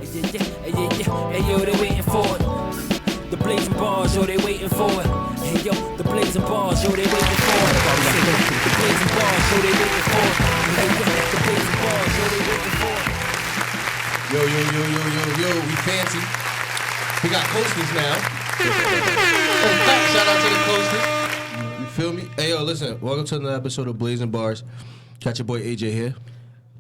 Hey yo, they waiting for it. The blazing bars, yo, they waiting for it. Hey yo, the blazing bars, yo, they waiting for it. The blazing bars, yo, they waiting for it. Hey yo, the blazing bars, yo, they waiting for it. Yo, we fancy. We got coasters now. Shout out to the coasters. You feel me? Hey yo, listen, welcome to another episode of Blazing Bars. Got your boy AJ here.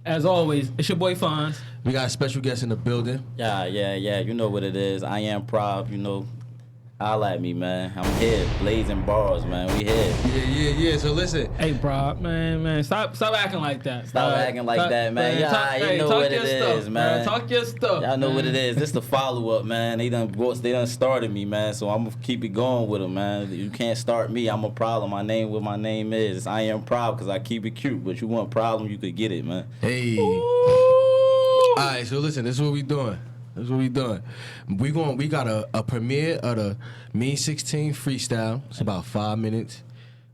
As always, it's your boy Fonz. We got a special guest in the building. Yeah. You know what it is. I am proud. Holla at me, man. I'm here. Blazing Bars, man. We here. Yeah. So listen. Hey, bro, man. Stop acting like that. Stop acting like that, man. You know what it is, man. Talk your stuff. Y'all know what it is. This the follow-up, man. They done started me, man. So I'm gonna keep it going with them, man. You can't start me. I'm a problem. My name is. I am proud because I keep it cute. But you want a problem, you could get it, man. Hey. Ooh. All right, so listen, this is what we doing. We got a premiere of the Me 16 freestyle. It's about 5 minutes.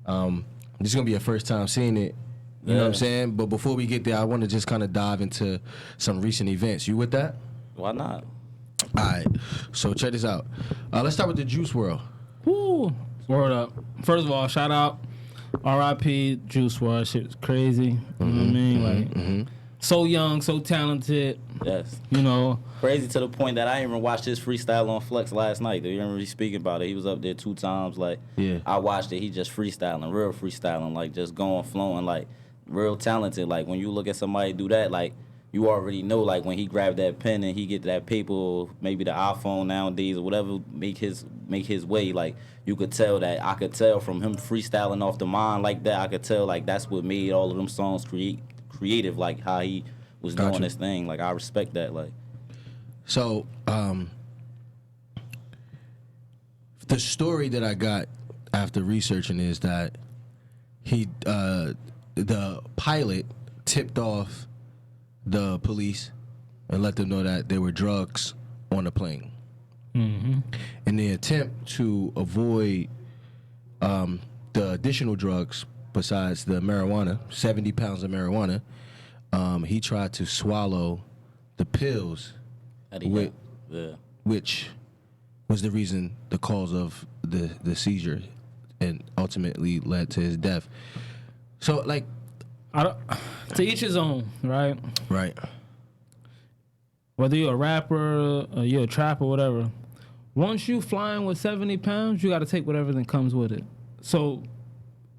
This is gonna be your first time seeing it. You know what I'm saying? But before we get there, I want to just kind of dive into some recent events. You with that? Why not? All right. So check this out. Let's start with the Juice WRLD. Woo. Word up. First of all, shout out R.I.P. Juice WRLD. Shit was crazy. You know what I mean? So young, so talented. Yes. You know. Crazy to the point that I even watched his freestyle on Flex last night. They didn't really speak about it. He was up there 2 times. Like, I watched it. He just freestyling, real freestyling, like just going, flowing, like real talented. Like when you look at somebody do that, like you already know, like when he grabbed that pen and he get that paper, or maybe the iPhone nowadays or whatever, make his way. Like you could tell that. I could tell from him freestyling off the mind like that. I could tell like that's what made all of them songs creative, like how he was doing this thing. Like I respect that. Like. So, the story that I got after researching is that the pilot tipped off the police and let them know that there were drugs on the plane. In the attempt to avoid the additional drugs besides the marijuana, 70 pounds of marijuana, he tried to swallow the pills. Which was the cause of the seizure and ultimately led to his death. So, like... to each his own, right? Right. Whether you're a rapper or you're a trapper or whatever, once you flying with 70 pounds, you got to take whatever that comes with it. So...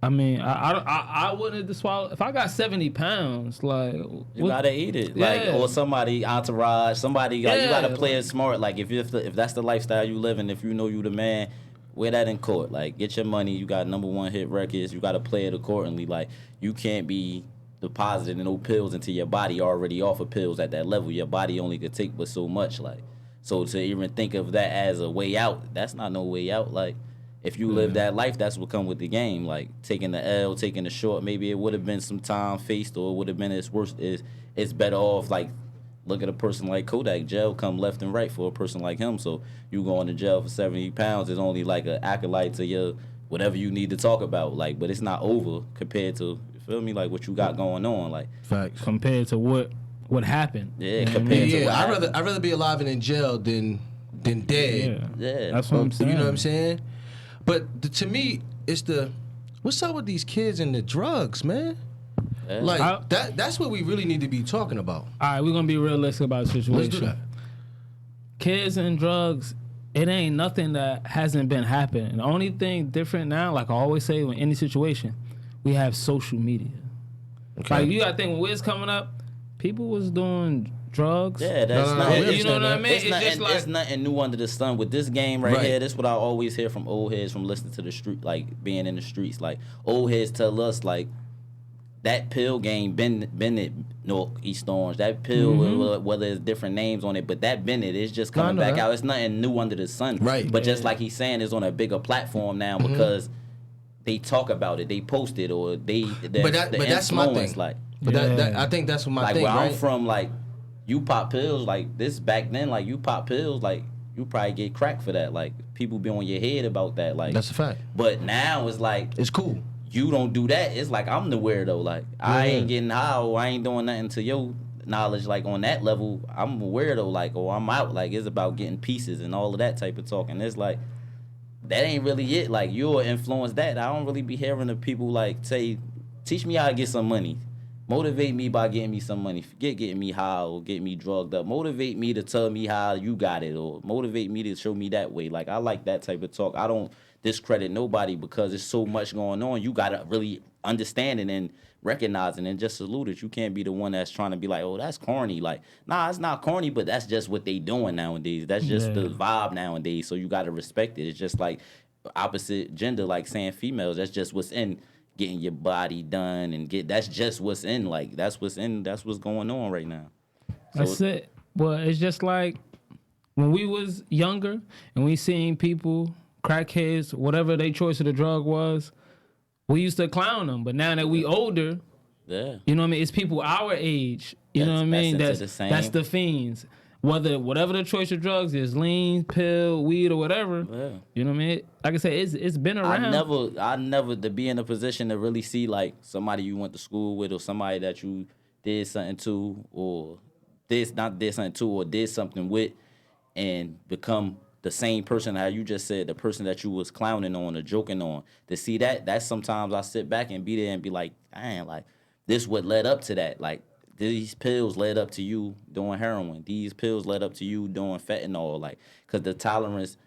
I mean, I wouldn't have swallowed. If I got 70 pounds, like... You gotta eat it. Like, or somebody, entourage, somebody, like, you gotta play it smart. Like, if that's the lifestyle you live in, if you know you the man, wear that in court. Like, get your money. You got #1 hit records. You gotta play it accordingly. Like, you can't be depositing no pills into your body already off of pills at that level. Your body only could take but so much. Like, so to even think of that as a way out, that's not no way out. Like, if you live that life, that's what come with the game. Like taking the L, taking the short. Maybe it would have been some time faced, or it would have been its worst. It's better off. Like look at a person like Kodak. Jail come left and right for a person like him. So you going to jail for 70 pounds is only like an acolyte to your whatever you need to talk about. Like, but it's not over compared to, you feel me? Like what you got going on. Like facts compared to what happened. Yeah, compared to what happened. I'd rather be alive and in jail than dead. Yeah, that's what I'm saying. You know what I'm saying? But to me, it's what's up with these kids and the drugs, man? Yeah. Like, that's what we really need to be talking about. All right, we're going to be realistic about the situation. Let's do that. Kids and drugs, it ain't nothing that hasn't been happening. The only thing different now, like I always say in any situation, we have social media. Okay. Like, you got to think, when we was coming up, people was doing drugs. Yeah, that's nothing. You know what I mean? It's nothing new under the sun with this game right here. This is what I always hear from old heads from listening to the street, like being in the streets. Like old heads tell us, like that pill game been it East Orange. That pill, whether it's different names on it, but that been it. It's just coming back out. It's nothing new under the sun. Right. But just like he's saying, it's on a bigger platform now because they talk about it, they post it, or but that's my thing. Like, but that I think that's what my thing. Like where I'm from, like. You pop pills, like this back then, like you pop pills, like you probably get cracked for that. Like people be on your head about that. Like that's a fact. But now it's like it's cool. You don't do that. It's like I'm the weirdo. Like I ain't getting high, or I ain't doing nothing to your knowledge, like on that level, I'm a weirdo, like, or I'm out. Like, it's about getting pieces and all of that type of talk. And it's like, that ain't really it. Like, you'll influence that. I don't really be hearing the people like say, teach me how to get some money. Motivate me by getting me some money. Forget getting me high or getting me drugged up. Motivate me to tell me how you got it, or motivate me to show me that way. Like, I like that type of talk. I don't discredit nobody because there's so much going on. You gotta really understand it and recognize it and just salute it. You can't be the one that's trying to be like, oh, that's corny. Like, nah, it's not corny, but that's just what they doing nowadays. That's just the vibe nowadays. So you gotta respect it. It's just like opposite gender, like saying females. That's just what's in. Getting your body done and that's just what's in. Like, that's what's going on right now. So, that's it. Well, it's just like when we was younger and we seen people, crackheads, whatever their choice of the drug was, we used to clown them. But now that we older, yeah, you know what I mean? It's people our age. You know what I mean? That's the fiends. Whatever the choice of drugs is, lean, pill, weed, or whatever. Yeah. You know what I mean? Like I said, it's been around. I never to be in a position to really see like somebody you went to school with or somebody that you did something to or did something with and become the same person how you just said, the person that you was clowning on or joking on. To see that's sometimes I sit back and be there and be like, dang, like this what led up to that. Like, these pills led up to you doing heroin. These pills led up to you doing fentanyl. Like, because the tolerance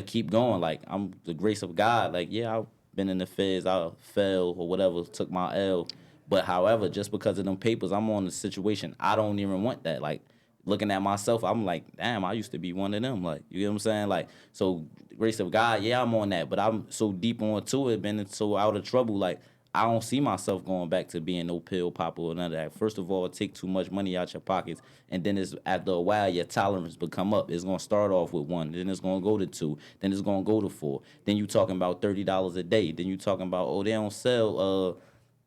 keep going. Like, I'm the grace of God. Like, yeah, I've been in the feds. I fell or whatever, took my L. But however, just because of them papers, I'm on a situation. I don't even want that. Like, looking at myself, I'm like, damn, I used to be one of them. Like, you know what I'm saying? Like, so grace of God, yeah, I'm on that. But I'm so deep onto it, been so out of trouble. Like, I don't see myself going back to being no pill popper or none of that. First of all, it take too much money out your pockets, and then it's after a while your tolerance become up. It's gonna start off with 1, then it's gonna go to 2, then it's gonna go to 4. Then you talking about $30 a day. Then you talking about, oh, they don't sell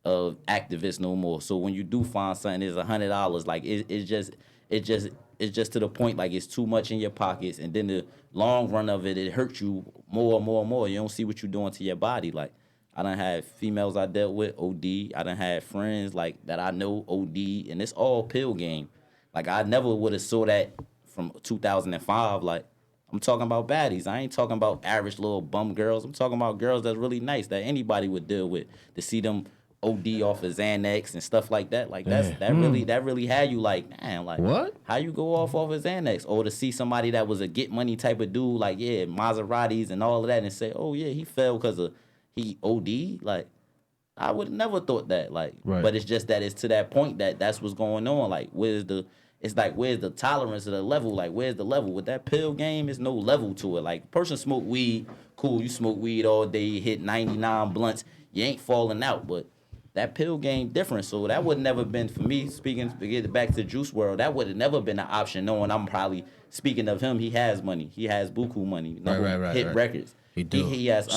activists no more. So when you do find something, it's $100. Like it's just to the point like it's too much in your pockets, and then the long run of it hurts you more and more and more. You don't see what you're doing to your body. Like, I done had females I dealt with OD. I done had friends like that I know OD, and it's all pill game. Like, I never would have saw that from 2005. Like, I'm talking about baddies. I ain't talking about average little bum girls. I'm talking about girls that's really nice that anybody would deal with. To see them OD off of Xanax and stuff like that, like that really had you like, man, like what? How you go off of Xanax? Or to see somebody that was a get money type of dude, like Maseratis and all of that, and say, oh yeah, he fell because of he OD. Like, I would have never thought that. Like, right. But it's just that it's to that point that's what's going on. Like, where's the tolerance of the level? Like, where's the level? With that pill game, there's no level to it. Like, person smoke weed, cool, you smoke weed all day, you hit 99 blunts, you ain't falling out. But that pill game different. So that would never been, for me, to get back to Juice WRLD, that would have never been an option, knowing I'm probably, speaking of him, he has money. He has buku money. Hit records. He do. He has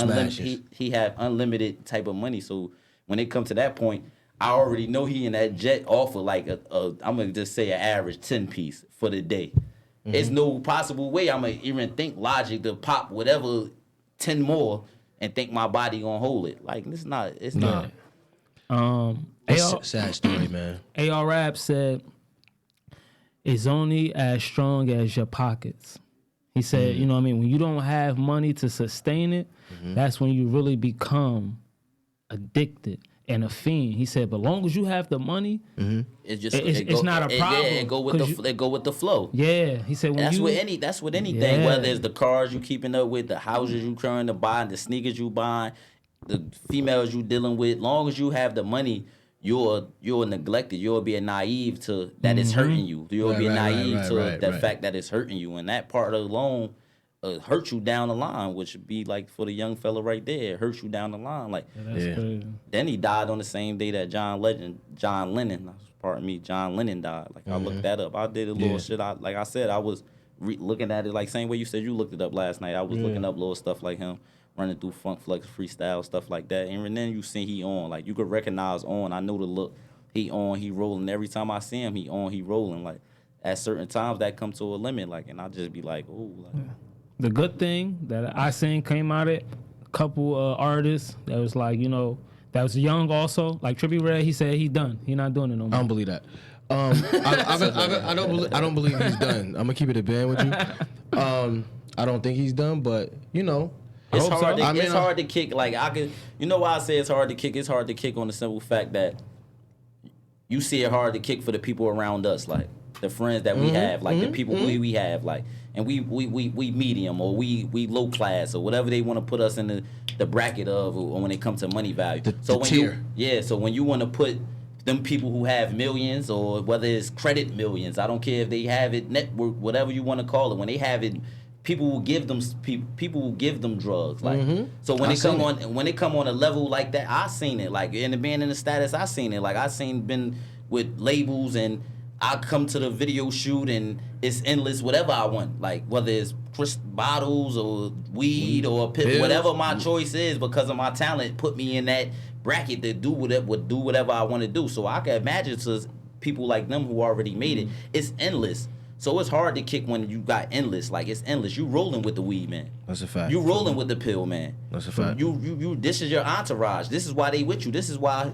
he have unlimited type of money. So when it comes to that point, I already know he in that jet offer like I'm gonna just say an average 10 piece for the day. Mm-hmm. There's no possible way I'm gonna even think logic to pop whatever 10 more and think my body gonna hold it. Like, it's not. It's a sad story, man. AR Rap said, "It's only as strong as your pockets." He said, you know what I mean? When you don't have money to sustain it, that's when you really become addicted and a fiend. He said, but long as you have the money, it's not a problem. Yeah, it go with the flow. Yeah, he said that's with anything. Yeah. Whether it's the cars you keeping up with, the houses you trying to buy, the sneakers you buying, the females you dealing with. Long as you have the money, you're neglected. You'll be naive to that it's hurting you. You'll be naive to the fact that it's hurting you, and that part alone hurt you down the line, which would be like for the young fella right there, it hurts you down the line. Like, then he died on the same day that John Lennon died. Like, I looked that up. I did a little shit. Like I said, I was looking at it like same way you said you looked it up last night. I was looking up little stuff like him. Running through Funk Flex freestyle, stuff like that. And then you see he on. Like, you could recognize on. I know the look. He on, he rolling. Every time I see him, he on, he rolling. Like, at certain times, that come to a limit. Like, and I just be like, ooh. Like. The good thing that I seen came out of it, a couple artists that was like, you know, that was young also. Like Trippie Redd, he said he done. He not doing it no more. I don't believe that. I don't believe he's done. I'm gonna keep it a band with you. I don't think he's done, but you know, it's hard. It's hard to kick. Like I could, you know why I say it's hard to kick? It's hard to kick on the simple fact that you see it hard to kick for the people around us, like the friends that we have, like the people we have, like, and we medium or we low class or whatever they want to put us in the bracket of, or when it comes to money value. So when you want to put them people who have millions, or whether it's credit millions, I don't care if they have it network, whatever you want to call it. When they have it, people will give them drugs. Like so when it come on a level like that, I seen it. Like in the being in the status, I seen it. Like I seen been with labels, and I come to the video shoot and it's endless whatever I want. Like whether it's bottles or weed or whatever my choice is, because of my talent, put me in that bracket to do whatever I want to do. So I can imagine to people like them who already made it, it's endless. So it's hard to kick when you got endless. Like it's endless. You rolling with the weed, man. That's a fact. You rolling with the pill, man. That's a fact. You this is your entourage. This is why they with you. This is why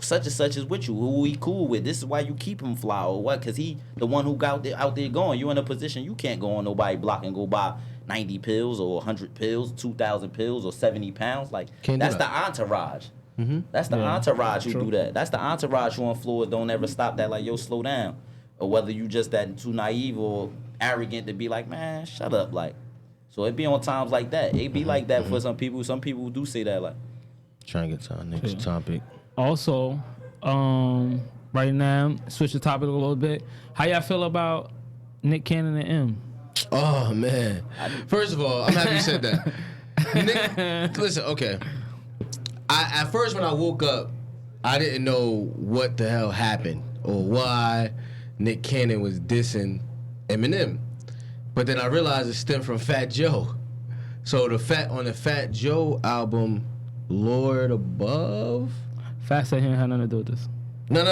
such and such is with you. Who he cool with. This is why you keep him fly or what? Because he the one who got out there going. You in a position you can't go on nobody block and go buy 90 pills or 100 pills, 2,000 pills or 70 pounds. Like that's the entourage. That's the entourage who do that. That's the entourage who on floors don't ever stop that. Like yo, slow down. Or whether you just that too naive or arrogant to be like, man, shut up. Like, so it be on times like that. It be like that for some people. Some people do say that. Like, trying to get to our next topic. Also, right now, switch the topic a little bit. How y'all feel about Nick Cannon and M? Oh man! First of all, I'm happy you said that. Nick, listen, okay. At first when I woke up, I didn't know what the hell happened or why Nick Cannon was dissing Eminem, but then I realized it stemmed from Fat Joe. So on the Fat Joe album, Lord Above. Fat said he didn't have nothing to do with this. No.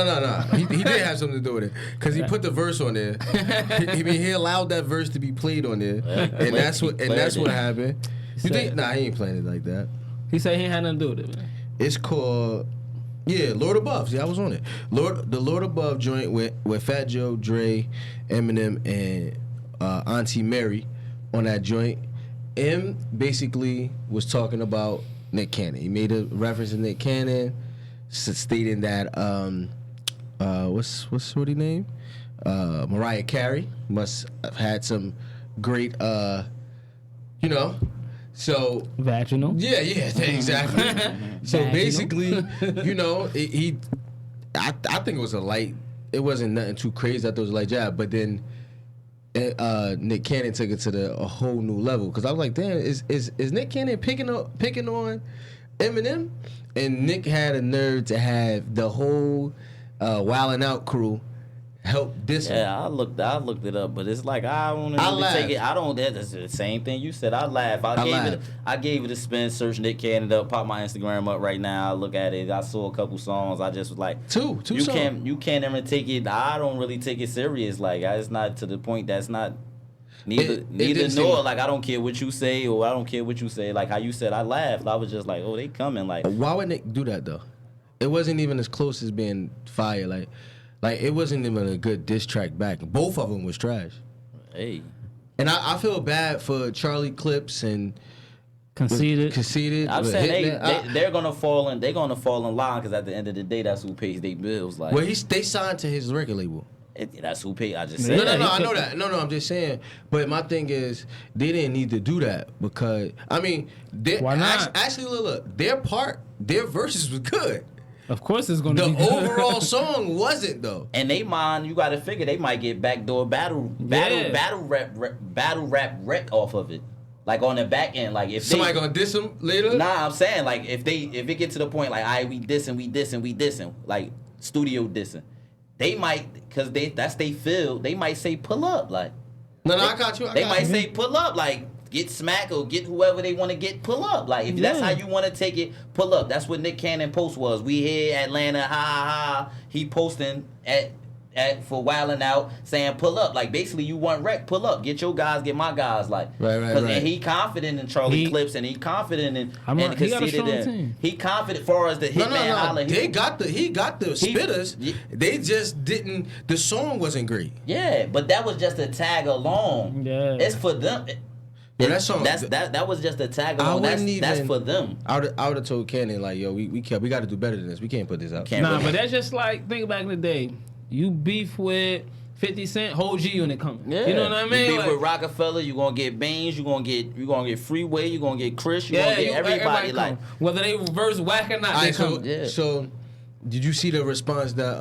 He did have something to do with it because he put the verse on there. He allowed that verse to be played on there, and that's what happened. You think? Nah, he ain't playing it like that. He said he ain't had nothing to do with it, man. It's called. Yeah, Lord Above. See, I was on it. The Lord Above joint with Fat Joe, Dre, Eminem, and Auntie Mary on that joint. M basically was talking about Nick Cannon. He made a reference to Nick Cannon, stating that what's her name? Mariah Carey must have had some great So vaginal. Yeah, exactly. So basically, I think it was a light. It wasn't nothing too crazy. I thought it was a light jab, but then Nick Cannon took it to a whole new level. Because I was like, damn, is Nick Cannon picking on Eminem? And Nick had a nerve to have the whole Wildin' Out crew help this one. I looked it up, but it's like I don't really take it. I don't. That's the same thing you said. I laugh. I gave it a spin. Search Nick Cannon up. Pop my Instagram up right now. I look at it. I saw a couple songs. I just was like, two songs. You can't even take it. I don't really take it serious. Like it's not to the point that's not. Neither nor like I don't care what you say or I don't care what you say. Like how you said, I laughed. I was just like, oh, they coming. Like why would Nick do that though? It wasn't even as close as being fire. Like it wasn't even a good diss track back. Both of them was trash. Hey. And I feel bad for Charlie Clips and Conceited. I'm saying they're gonna fall in. They're gonna fall in line because at the end of the day, that's who pays their bills. Like, well, they signed to his record label. That's who paid. I just said. No, I know that. No, I'm just saying. But my thing is, they didn't need to do that because why not? Actually, look, their verses was good. Of course, it's gonna be good. The overall song wasn't though. And they mind, you got to figure they might get backdoor battle rap wreck off of it. Like on the back end, like if somebody gonna diss them later. Nah, I'm saying like if it get to the point like we dissing, like studio dissing, they might because that's they feel they might say pull up like. No, I got you. They might say pull up like. Get smack or get whoever they want to get pull up. Like if that's how you want to take it, pull up. That's what Nick Cannon post was. We here Atlanta, ha ha ha. He posting at for wilding out, saying pull up. Like basically, you want wreck, pull up, get your guys, get my guys. Like right. And he confident in Charlie Clips, and he confident in he got a strong team. He confident far as the hitman holler. He got the spitters. They just didn't. The song wasn't great. Yeah, but that was just a tag along. Yeah, it's for them. Yeah, that song. That was just a tag along. That's for them. I would have told Cannon like, yo, we got to do better than this. We can't put this out. But that's just like think back in the day. You beef with 50 Cent, whole G Unit coming. Yeah. You know what I mean? You beef with Rockefeller, you gonna get Baines, you gonna get Freeway, you gonna get Chris, you gonna get everybody like whether they reverse whack or not, they come. So did you see the response that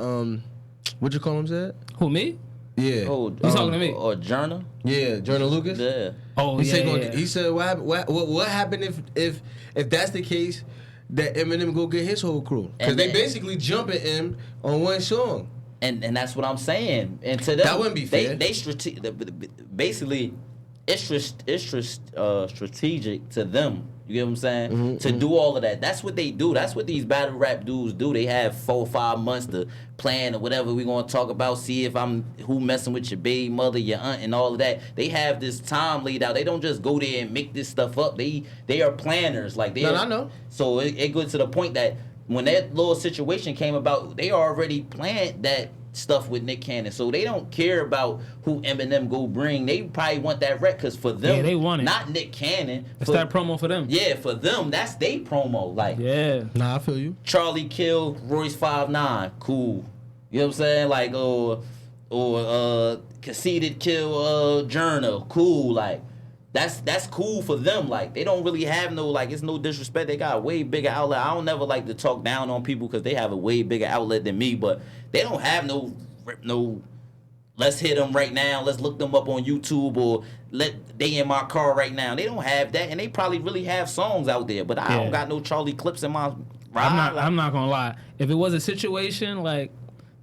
what you call him said? Who, me? Yeah. Oh, you talking to me? Or Journer? Yeah, Journer Lucas. Yeah. Oh, He said, what happened if that's the case, that Eminem go get his whole crew? Because they basically jump at him on one song. And that's what I'm saying. And to them, that wouldn't be fair. Basically, it's strategic to them. You get what I'm saying? To do all of that. That's what they do. That's what these battle rap dudes do. They have 4 or 5 months to plan or whatever we're gonna talk about. See if who messing with your baby mother, your aunt, and all of that. They have this time laid out. They don't just go there and make this stuff up. They are planners. Like I know. So it goes to the point that when that little situation came about, they already planned that stuff with Nick Cannon, so they don't care about who Eminem go bring. They probably want that rec because for them, they want it. Not Nick Cannon. It's that promo for them. Yeah, for them, that's they promo. Like, nah, I feel you. Charlie kill Royce 5'9", cool. You know what I'm saying? Like, or Conceited kill Journal, cool. Like, that's cool for them. Like, they don't really have no, like, it's no disrespect. They got a way bigger outlet. I don't never like to talk down on people because they have a way bigger outlet than me, but they don't have no let's hit them right now, let's look them up on YouTube, or they in my car right now. They don't have that, and they probably really have songs out there, but I don't got no Charlie Clips in my ride. I'm not gonna lie. If it was a situation like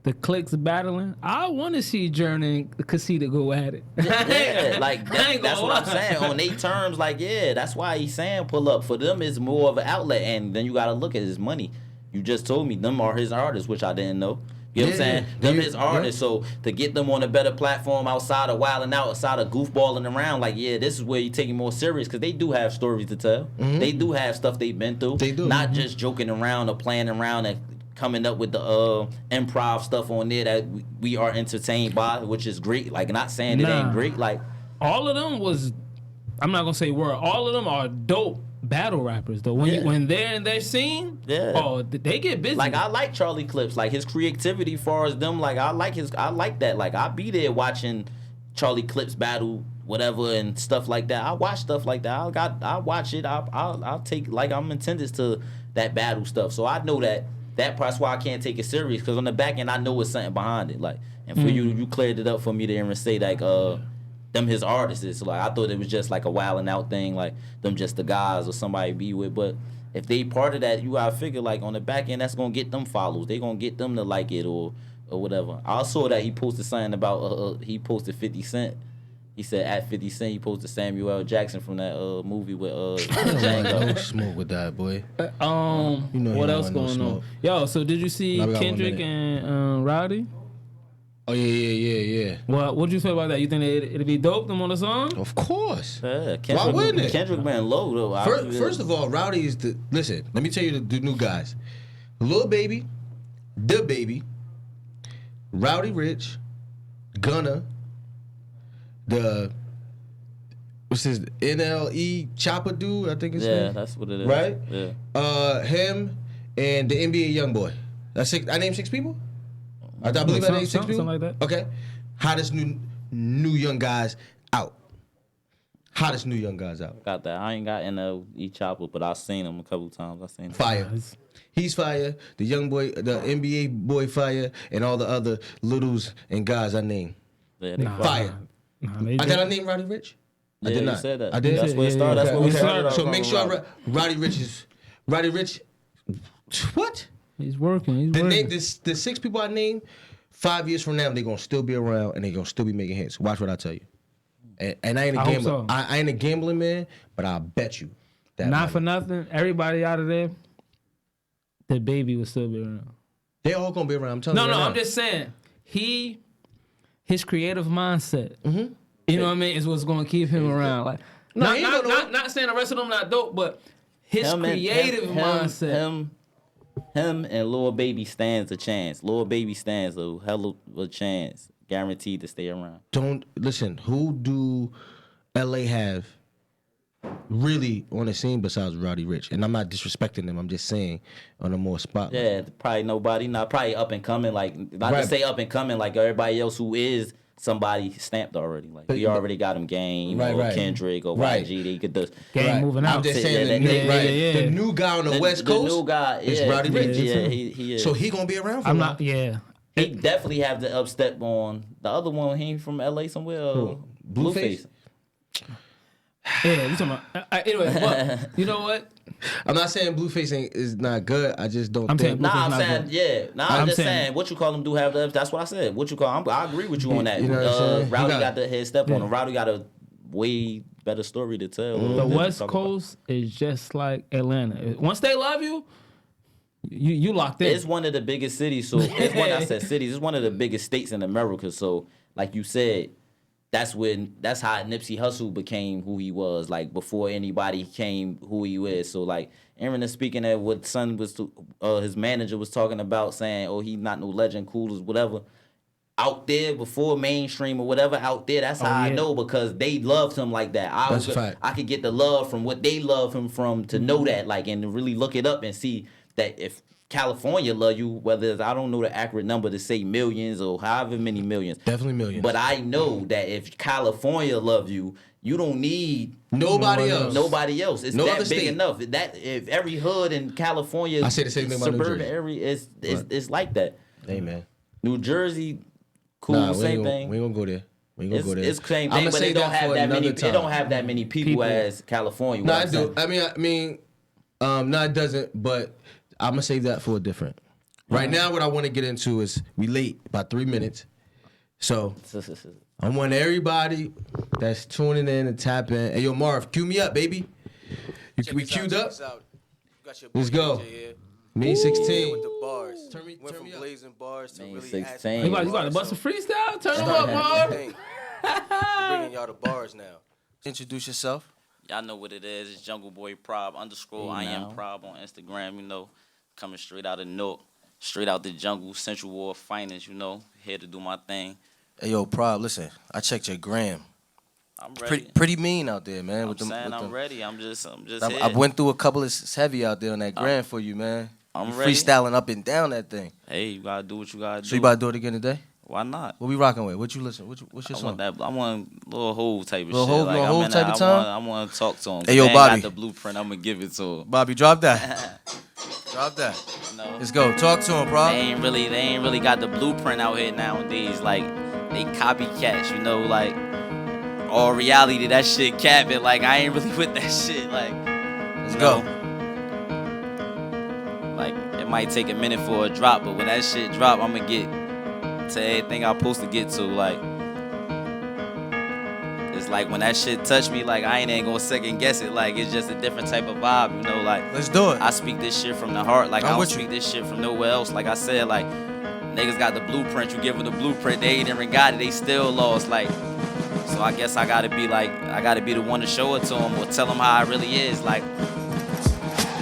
the Clicks battling, I want to see Journey and Casita go at it. Yeah, like that's what I'm saying. On their terms, like, yeah, that's why he's saying pull up. For them, it's more of an outlet, and then you got to look at his money. You just told me them are his artists, which I didn't know. You know what I'm saying? Them his artists. So to get them on a better platform outside of wilding out, outside of goofballing around, like, yeah, this is where you take it more serious because they do have stories to tell. They do have stuff they've been through. They do. Not just joking around or playing around and coming up with the improv stuff on there that we are entertained by, which is great. Like, not saying it ain't great. Like, all of them was, I'm not gonna say word. All of them are dope battle rappers though. When they're in their scene, they get busy. Like, I like Charlie Clips, like his creativity, far as them. Like, I like that. Like, I be there watching Charlie Clips battle whatever and stuff like that. I watch stuff like that. I watch it. I'll take, like, I'm intended to that battle stuff. So I know that's why I can't take it serious, because on the back end I know it's something behind it. Like, and for you cleared it up for me to even say like them his artists. Like, I thought it was just like a wilding out thing, like them just the guys or somebody be with. But if they part of that, you gotta figure like on the back end that's gonna get them follows. They gonna get them to like it or whatever. I saw that he posted something about he posted 50 Cent. He said at 50 Cent he posted Samuel L. Jackson from that movie with Django. No smoke with that, boy. You know what else going on? Yo, so did you see Kendrick and Roddy? Oh yeah. Well, what'd you feel about that? You think it'd be dope them on the song? Of course. Yeah, why wouldn't it? Kendrick been low though. First of all, Roddy is listen. Let me tell you the new guys: Lil Baby, Da Baby, Roddy Ricch, Gunna. What's his NLE Choppa dude? I think it's name. That's what it is. Right? Yeah. Him and the NBA Youngboy. That's 6. I named 6 people. I believe I named 6 people. Something like that. Okay. Hottest new young guys out. Hottest new young guys out. Got that. I ain't got NLE Choppa, but I've seen him a couple times. I've seen him. Fire. He's fire. The young boy, the NBA boy fire, and all the other littles and guys I named. Yeah, fire. Did I name Roddy Ricch? Yeah, I did not. You said that. I did. That's where it started. That's where we started. So make sure Roddy Ricch. What? He's working. The 6 people I named, 5 years from now they're gonna still be around and they're gonna still be making hits. Watch what I tell you. And I ain't a gambler. So. I ain't a gambling man, but I'll bet you. Not for nothing. Everybody out of there, the baby will still be around. They all gonna be around. I'm telling you. No, I'm just saying. He his creative mindset. You know what I mean? Is what's going to keep him around. Like, not saying the rest of them not dope, but his creative mindset. Him and Lil Baby stands a chance. Lil Baby stands a hell of a chance, guaranteed to stay around. Don't listen. Who do LA have really on the scene besides Roddy Ricch? And I'm not disrespecting them. I'm just saying on a more spotlight. Yeah, probably nobody. Not probably up and coming. Like not to say up and coming like everybody else who is somebody stamped already. Like we already got him Game or Kendrick or YG. They could just Game moving out. I'm just saying the new guy on the West Coast. The new guy is Roddy Ricch. Yeah, he is. So he gonna be around for I'm a while. not. Yeah. He definitely have the upstep on the other one. He ain't from LA somewhere. Blueface. Yeah, you talking about? Anyway, but you know what? I'm not saying Blueface is not good. I just don't I'm think. saying I'm saying, yeah. I'm just saying, what you call them do have the. That's what I said. What you call? I agree with you on that. You know what I'm saying? Rowdy got the head step on him. Rowdy got a way better story to tell. The West Coast is just like Atlanta. Once they love you, you locked in. It's one of the biggest cities. So it's when I said cities, it's one of the biggest states in America. So like you said, that's how Nipsey Hussle became who he was. Like before anybody came who he is. So like Aaron is speaking at what Son was, his manager was talking about, saying, "Oh, he's not no legend, cool as whatever." Out there before mainstream or whatever, out there, that's how I know because they loved him like that. I could get the love from what they love him from to know that, like, and to really look it up and see that if California love you, whether it's, I don't know the accurate number to say millions or however many millions. Definitely millions. But I know that if California love you, you don't need nobody else. Nobody else. It's no that other big state. enough. That if every hood in California, I say the same thing about New suburban Jersey. area, it's like that. Hey man, New Jersey, cool, same thing. We ain't gonna go there. We ain't gonna go there. It's same thing, but it don't have that many. It don't have that many people as California. No, I do. I mean, no, it doesn't. But I'm gonna save that for a different. Right now, what I want to get into is we late about 3 minutes, so I want everybody that's tuning in and tapping. Hey, yo, Marv, cue me up, baby. We queued up. Let's go. Me 16 with the bars. Turn me from up. blazing bars to really 16. You got to bust a freestyle? Turn them up, Marv. Bringing y'all the bars now. Introduce yourself. Y'all know what it is. It's Youngboy Prob _ I am Prob on Instagram. You know, coming straight out of Newark, straight out the jungle, Central Ward Finest. You know, here to do my thing. Hey yo, Prob, listen. I checked your gram. I'm ready. Pretty mean out there, man. I'm ready. I'm just. I went through a couple of heavy out there on that gram for you, man. I'm ready. Freestyling up and down that thing. Hey, you gotta do what you gotta do. So you about to do it again today? Why not? What we rocking with? What you listen? What's your song? I want little Hove type of Little shit. Hove, Like, little Hove type of time? I want to talk to him. Hey, yo, Man Bobby. got the blueprint. I'm gonna give it to him. Bobby, drop that. Drop that. No. Let's go. Talk to him, bro. They ain't really got the blueprint out here nowadays. Like they copycats, you know. Like all reality, that shit capping. Like I ain't really with that shit. Like let's go. Like it might take a minute for a drop, but when that shit drop, I'ma get to everything I'm supposed to get to. Like it's like when that shit touch me, like I ain't gonna second guess it. Like it's just a different type of vibe, you know. Like let's do it. I speak this shit from the heart. Like I don't speak this shit from nowhere else. Like I said, like niggas got the blueprint. You give them the blueprint, they ain't even got it. They still lost. Like so, I guess I gotta be the one to show it to them or tell them how it really is. Like.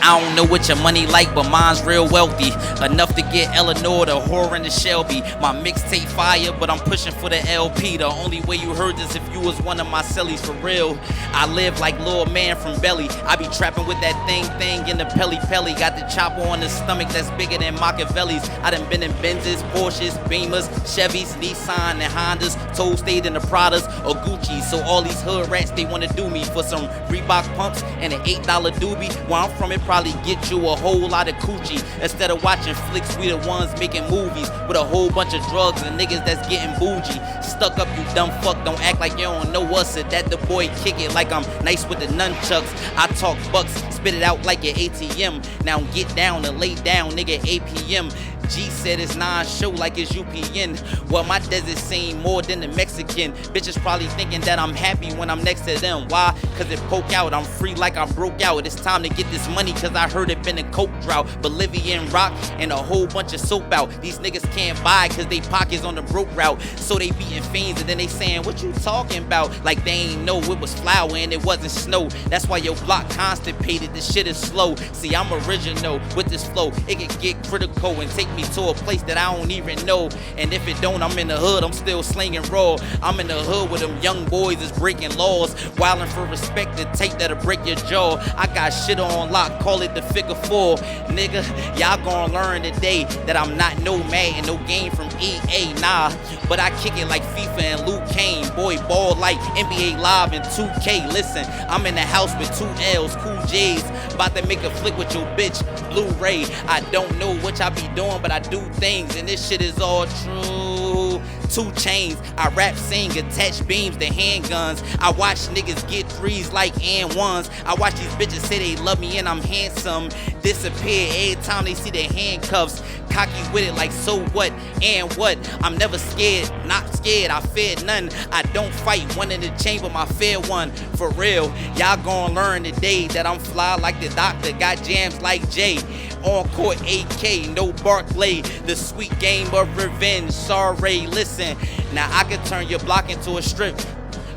I don't know what your money like, but mine's real wealthy. Enough to get Eleanor the whore in the Shelby. My mixtape fire, but I'm pushing for the LP. The only way you heard this if you was one of my cellies for real. I live like Lil Man from Belly. I be trapping with that thing in the Pelly. Got the chopper on the stomach that's bigger than Machiavelli's. I done been in Benzes, Porsches, Beamers, Chevys, Nissan, and Hondas. Told stayed in the Pradas or Gucci. So all these hood rats, they wanna do me for some Reebok pumps and an $8 doobie. Where I'm from, it probably get you a whole lot of coochie. Instead of watching flicks, we the ones making movies with a whole bunch of drugs and niggas that's getting bougie. Stuck up, you dumb fuck, don't act like you don't know us. Or that the boy kick it like I'm nice with the nunchucks. I talk bucks, spit it out like your ATM. Now get down and lay down, nigga, 8 p.m. G said it's non-show like it's UPN. Well, my desert seen more than the Mexican. Bitches probably thinking that I'm happy when I'm next to them. Why? Cause it poke out. I'm free like I broke out. It's time to get this money cause I heard it been a coke drought. Bolivian rock and a whole bunch of soap out. These niggas can't buy cause they pockets on the broke route. So they beating fiends and then they saying, what you talking about? Like they ain't know it was flour and it wasn't snow. That's why your block constipated. This shit is slow. See, I'm original with this flow. It can get critical and take me to a place that I don't even know. And if it don't, I'm in the hood. I'm still slinging raw. I'm in the hood with them young boys that's breaking laws. Wildin' for respect, the tape that'll break your jaw. I got shit on lock, call it the figure 4. Nigga, y'all gon' learn today that I'm not no Madden, no game from EA, nah. But I kick it like FIFA and Luke Kane. Boy, ball like NBA Live and 2K. Listen, I'm in the house with 2 L's, cool J's. About to make a flick with your bitch, Blu-ray. I don't know what y'all be doing, but I do things, and this shit is all true. 2 chains, I rap, sing, attach beams to handguns. I watch niggas get 3s like and 1s. I watch these bitches say they love me and I'm handsome. Disappear every time they see their handcuffs. Cocky with it like so what and what. I'm never scared, not scared, I fear none. I don't fight one in the chamber, my fair one. For real, y'all gon' learn today that I'm fly like the doctor, got jams like Jay. On court AK, no Barclay, the sweet game of revenge. Sorry, listen, now I can turn your block into a strip.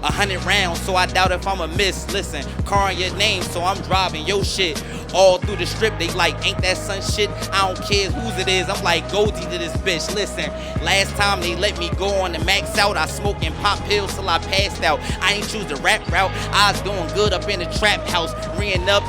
100 rounds, so I doubt if I'ma miss. Listen, calling your name, so I'm driving your shit. All through the strip, they like, ain't that son shit? I don't care whose it is, I'm like Goldie to this bitch. Listen, last time they let me go on the max out, I smoked and pop pills till I passed out. I ain't choose the rap route, I was doing good up in the trap house. Reeing up,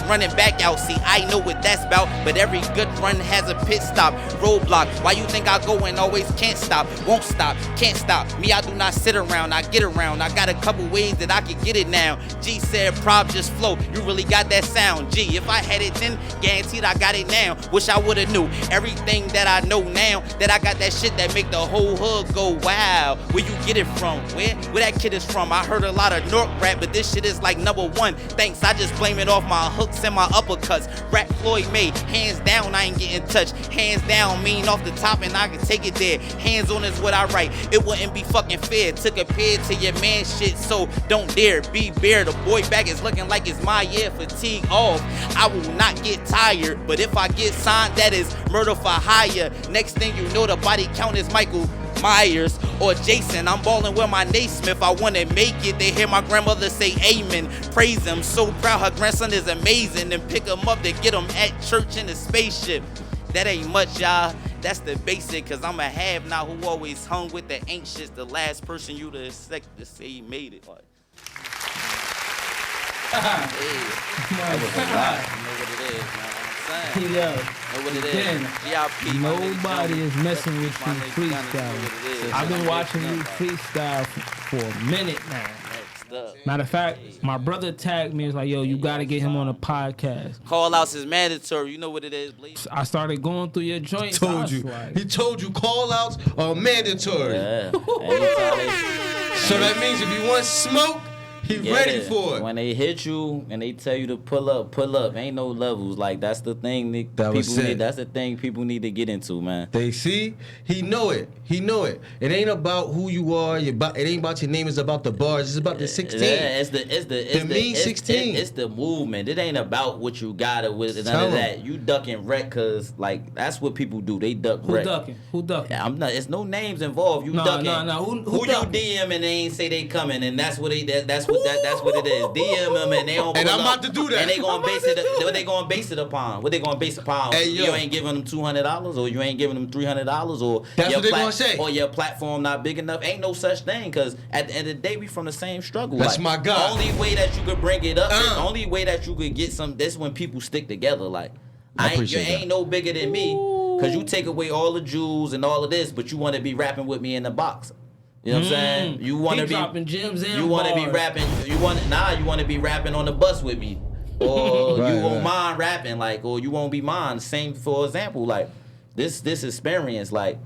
running back out. See, I know what that's about, but every good run has a pit stop. Roadblock, why you think I go and always can't stop? Won't stop, can't stop. Me, I do not sit around, I get around. I got a couple ways that I can get it now. G said, prob just flow, you really got that sound. G, if I had it then, guaranteed I got it now. Wish I would've knew everything that I know now. That I got that shit that make the whole hood go wow. Where you get it from? Where that kid is from? I heard a lot of North rap, but this shit is like #1. Thanks, I just blame it off my hooks and my uppercuts. Rap Floyd made, hands down, I ain't getting touched. Hands down, mean off the top and I can take it there. Hands on is what I write. It wouldn't be fucking fair to compare to your man shit, so don't dare be bare. The boy back is looking like it's my year, fatigue off. I will not get tired, but if I get signed, that is murder for hire. Next thing you know, the body count is Michael Myers or Jason. I'm ballin' with my Naismith. I wanna make it. They hear my grandmother say amen. Praise him. So proud her grandson is amazing. And pick him up to get him at church in a spaceship. That ain't much, y'all. That's the basic, cause I'm a have now who always hung with the anxious. The last person you'd expect to say he made it. Like, that was a lot. You know what it is, man. I'm saying. Know what it is. GIP, Nobody is messing with you freestyle. I've been watching you freestyle for a minute now. Matter of fact, my brother tagged me. It's like, yo, you gotta get him on a podcast. Call outs is mandatory. You know what it is, please. I started going through your joints. Told you. Like, He told you call outs are mandatory. Yeah. So that means if you want smoke, he's ready for it. When they hit you and they tell you to pull up. Ain't no levels. Like that's the thing that's the thing people need to get into, man. They see, he know it. It ain't about who you are. It ain't about your name. It's about the bars. It's about the 16. Yeah, it's the mean 16. It's the movement. It ain't about what you got it with. None of that. You ducking wreck because like that's what people do. They duck wreck. Who ducking? I'm not. It's no names involved. You ducking. No. Who you DM and they ain't say they coming and that's what that's what it is. DM them and they don't. And I'm about to do that. And they gonna base it. What they gonna base it upon? What they gonna base it upon? Hey, yo. You ain't giving them $200 or you ain't giving them $300 or that's what they gonna say. Or your platform not big enough. Ain't no such thing because at the end of the day we from the same struggle. That's like, my God. Only way that you could bring it up. The only way that you could get some. That's when people stick together. Like you ain't no bigger than me because you take away all the jewels and all of this, but you want to be rapping with me in the box. You know what I'm saying? You want to be dropping gems and you want to be rapping. You want to be rapping on the bus with me, or you won't mind rapping like, or you won't be mind. Same for example, like this experience, like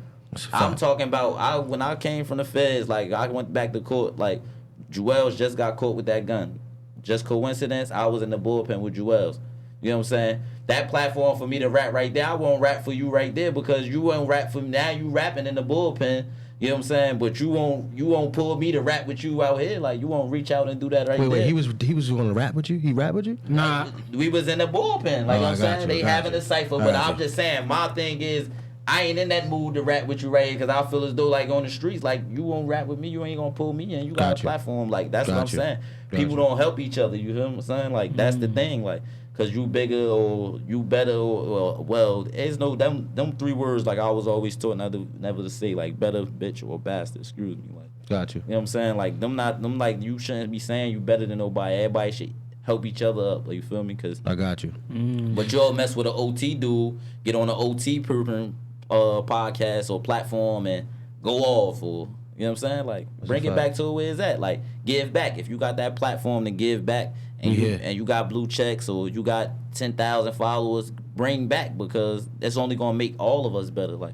I'm talking about. When I came from the feds, like I went back to court, like Jewels just got caught with that gun. Just coincidence, I was in the bullpen with Jewels. You know what I'm saying? That platform for me to rap right there, I won't rap for you right there because you won't rap for me. Now you rapping in the bullpen. You know what I'm saying? But you won't pull me to rap with you out here. Like you won't reach out and do that right there. Wait, he was going to rap with you? He rap with you? Nah. We was in the bullpen. Like I'm saying, they having a cipher. But I'm just saying, my thing is, I ain't in that mood to rap with you right here because I feel as though like on the streets, like you won't rap with me, you ain't gonna pull me in. You got a platform. Like that's what I'm saying. People don't help each other. You hear what I'm saying? Like that's the thing. Like. Cause you bigger or you better or well, there's no them 3 words like I was always taught never to say like better bitch or bastard. Excuse me, like. Got you. You know what I'm saying? Like them like you shouldn't be saying you better than nobody. Everybody should help each other up. Like you feel me? Cause I got you. But you all mess with an OT dude, get on an OT proven podcast or platform and go off or you know what I'm saying? Like bring it back to where it's at. Like give back. If you got that platform to give back. And you got blue checks or you got 10,000 followers, bring back because that's only gonna make all of us better. Like,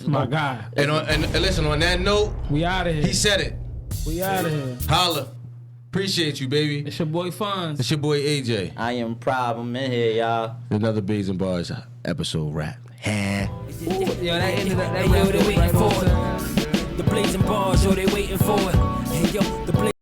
my God. And listen, on that note, we out of here. He said it. We out of here. Holla. Appreciate you, baby. It's your boy Fonz. It's your boy AJ. I am proud. I'm in here, y'all. Another Bays and Bars episode wrap. Yo, that ended up. Hey, yo, they waiting for it. The blazing bars, yo, they waiting for it. Hey, yo, the